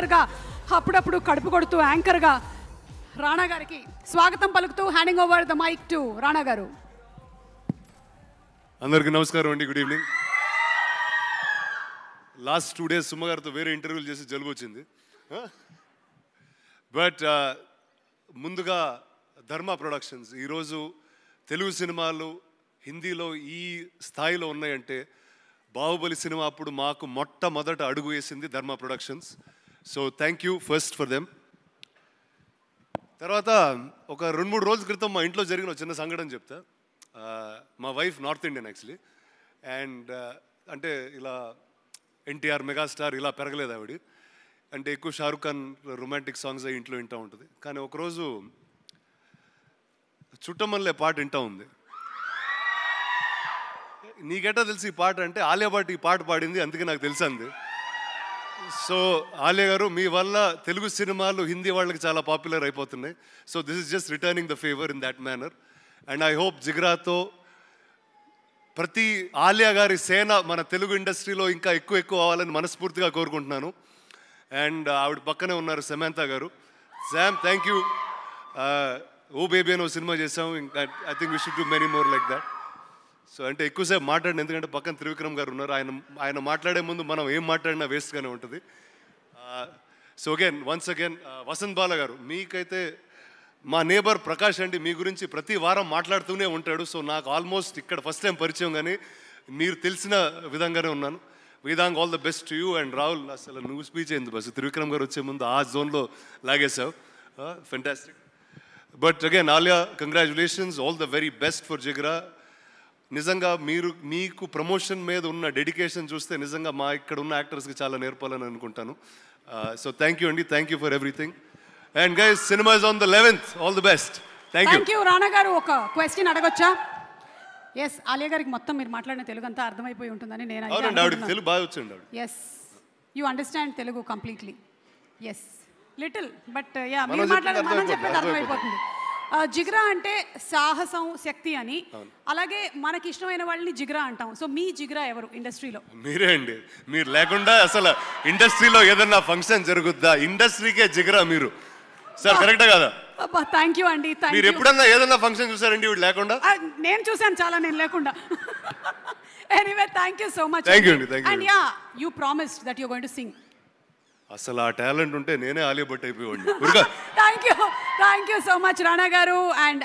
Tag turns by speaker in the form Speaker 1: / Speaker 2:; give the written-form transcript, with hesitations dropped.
Speaker 1: సింగర్గా అప్పుడప్పుడు కడుపు కొడుతూ యాంకర్గా రాణా గారికి స్వాగతం పలుకుతూ handing over the mike to Rana గారు.
Speaker 2: అందరికీ నమస్కారం అండి, good evening. Last 2 days Suma గారితో వేరే ఇంటర్వ్యూలు చేసి జలుబు వచ్చింది. బట్ ముందుగా ధర్మ ప్రొడక్షన్స్ ఈరోజు తెలుగు సినిమాలు హిందీలో ఈ స్థాయిలో ఉన్నాయంటే బాహుబలి సినిమా అప్పుడు మాకు మొట్టమొదట అడుగు వేసింది ధర్మ productions. So thank you first for them. తర్వాత ఒక 2-3 రోజుల క్రితం మా ఇంట్లో జరిగిన ఒక చిన్న సంఘటన చెప్తా. మా wife north Indian actually, and అంటే ఇలా ఎన్టీఆర్ మెగాస్టార్ ఇలా పెరగలేదు ఆవిడ. అంటే ఎక్కువ షారుఖ్ ఖాన్ రొమాంటిక్ సాంగ్స్ అవి ఇంట్లో వింటూ ఉంటుంది. కానీ ఒకరోజు చుట్టమల్లే పాట వింటూ ఉంది. నీకెట్టా తెలిసి ఈ పాట అంటే ఆలియా భట్ ఈ పాట పాడింది, అందుకే నాకు తెలిసింది. సో ఆలియా గారు, మీ వల్ల తెలుగు సినిమాలు హిందీ వాళ్ళకి చాలా పాపులర్ అయిపోతున్నాయి. So this is just returning the favour in that manner. And I hope జిగ్రాతో ప్రతి ఆలియా గారి సేన మన తెలుగు ఇండస్ట్రీలో ఇంకా ఎక్కువ అవ్వాలని మనస్ఫూర్తిగా కోరుకుంటున్నాను. అండ్ ఆవిడ పక్కనే ఉన్నారు సమంత గారు. Sam, thank you. Oh baby అని ఒక సినిమా చేసాం. ఇంకా I think we should do many more like that. So అంటే ఎక్కువసేపు మాట్లాడిన, ఎందుకంటే పక్కన త్రివిక్రమ్ గారు ఉన్నారు. ఆయన మాట్లాడే ముందు మనం ఏం మాట్లాడినా వేస్ట్గానే ఉంటుంది. సో వన్స్ అగైన్ వసంత్ బాల గారు, మీకైతే మా నేబర్ ప్రకాష్ అండి మీ గురించి ప్రతి వారం మాట్లాడుతూనే ఉంటాడు. సో నాకు ఆల్మోస్ట్ ఇక్కడ ఫస్ట్ టైం పరిచయం, కానీ మీరు తెలిసిన విధంగానే ఉన్నాను. Vedang, all the best to you. And Rahul, అసలు నువ్వు స్పీచ్ అయింది బస్ త్రివిక్రమ్ గారు వచ్చే ముందు ఆ జోన్లో లాగేసావు. Fantastic. But again Alia, congratulations, all the very best for Jigra. నిజంగా మీకు ప్రమోషన్ మీద ఉన్న డెడికేషన్ చూస్తే నిజంగా మా ఇక్కడ ఉన్న యాక్టర్స్కి చాలా నేర్పాలని అనుకుంటాను. సో థ్యాంక్ యూ అండి, thank you for everything. And guys, cinema is on the 11th. All the best. Thank you.
Speaker 1: Rana గారు, ఒక క్వశ్చన్ అడగొచ్చా? ఎస్, ఆలియా గారికి మొత్తం మీరు మాట్లాడిన తెలుగు అంతా అర్థమైపోయి ఉంటుందని నేను
Speaker 2: తెలుగు బాగా వచ్చింది.
Speaker 1: Yes, you understand Telugu completely. Yes, little, but yeah మీరు మాట్లాడేది మనం చెప్పేది అర్థమైపోతుంది. జిగ్రా అంటే సాహసం, శక్తి అని. అలాగే మనకి ఇష్టమైన వాళ్ళని జిగ్రా అంటాం. సో మీ జిగ్రా ఎవరు ఇండస్ట్రీలో?
Speaker 2: మీరే అండి. మీరు లేకుండా అసలు ఇండస్ట్రీలో ఏదన్నా ఫంక్షన్ జరుగుద్దా? ఇండస్ట్రీకే జిగ్రా మీరు. సార్ కరెక్టా కదా?
Speaker 1: థ్యాంక్ యూ అండి.
Speaker 2: మీరు ఎప్పుడన్నా ఏదన్నా ఫంక్షన్ చూసారండి వీడు లేకుండా?
Speaker 1: నేను చూసాను చాలా, నేను లేకుండా. Anyway, thank you so much.
Speaker 2: Thank you అండి. Thank you.
Speaker 1: And yeah, you promised that you going to sing.
Speaker 2: అసలు ఆ టాలెంట్ ఉంటే నేనే ఆలియా భట్ అయిపోయాడు.
Speaker 1: Thank you so much Rana garu. And